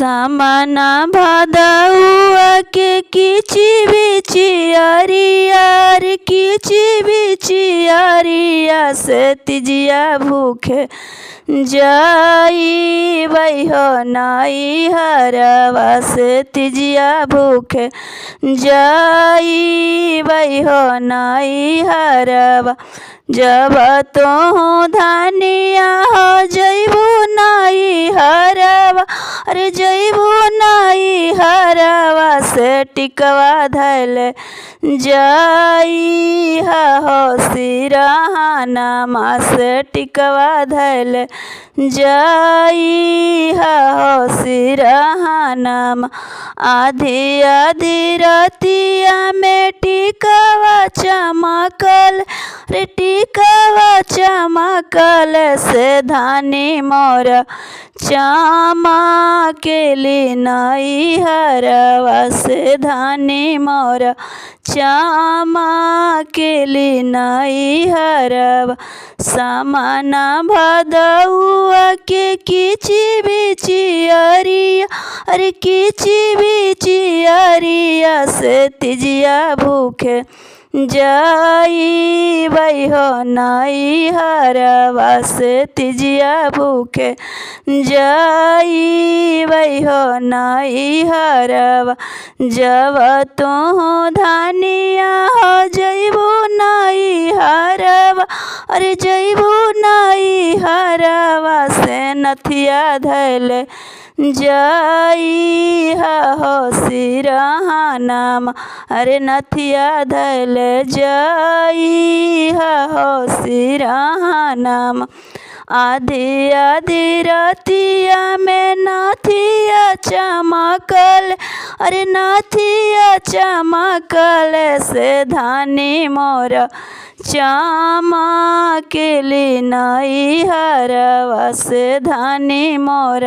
सामना भदौआ के किची बिची अरियार किची बिची अरिया से तिजिया भूखे जाई हो नाई हरवा से तिजिया भूखे जाई हो नाई हरवा जब तो धानिया हो जैबू नाई हरवा अरे जैबू नाई हरवा से टिकवा धैले जाई हो सिरहाना से टिकवा धैले जाई हो सिरहाना आधी आधी रतिया में टिकवा चमकल रे टिकवा चमकल से धानी मोर चमकेली नाई हरवा से धानी मोर चमकेली नाई हरवा सामना भदौआ के किची बिची अरिया अरे किची बिची अरिया से तिजिया भूखे जाई हो नाई हरवा से तिजिया भूखे जाई हो नाई हरवा जब तू धानिया हो जैबू नाई हरवा अरे जैबू नाई हरवा से नथिया धैले जाई हो सिरहाना अरे नथिया धैले जाई हो सिरहाना आधी आधी रतिया में नथिया चमकल अरे नथिया चमकल से धानी मोर चमकेली नाई हरवा से धानी मोर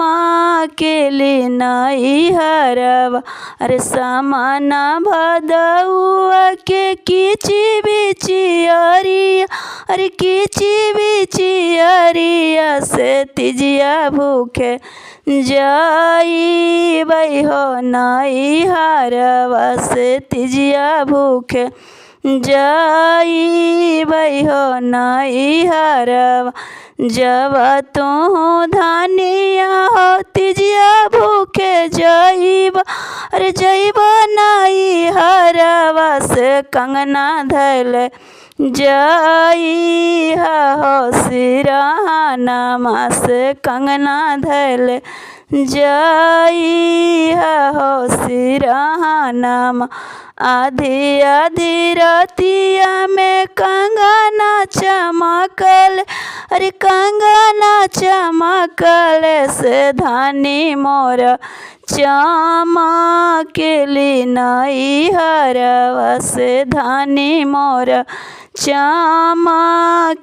चमकेली नाई हरवा अरे सामना भदौआ के किची बिची अरिया अरे किची बिची अरिया से तिजिया भूखे जाई हो नाई हरवा से तिजिया भूखे जाई हो नाई हरवा जब तू धानिया हो तिजिया भूखे जाइब अरे जैब नाई हरवा से कंगना धैले जाई हो सिरहाना से कंगना धैले जाई हो सिरहाना आधी आधी रतिया में कंगना चमकल अरे कंगना चमकल से धानी मोर चमकेली नाई हरवा से धानी मोर चमक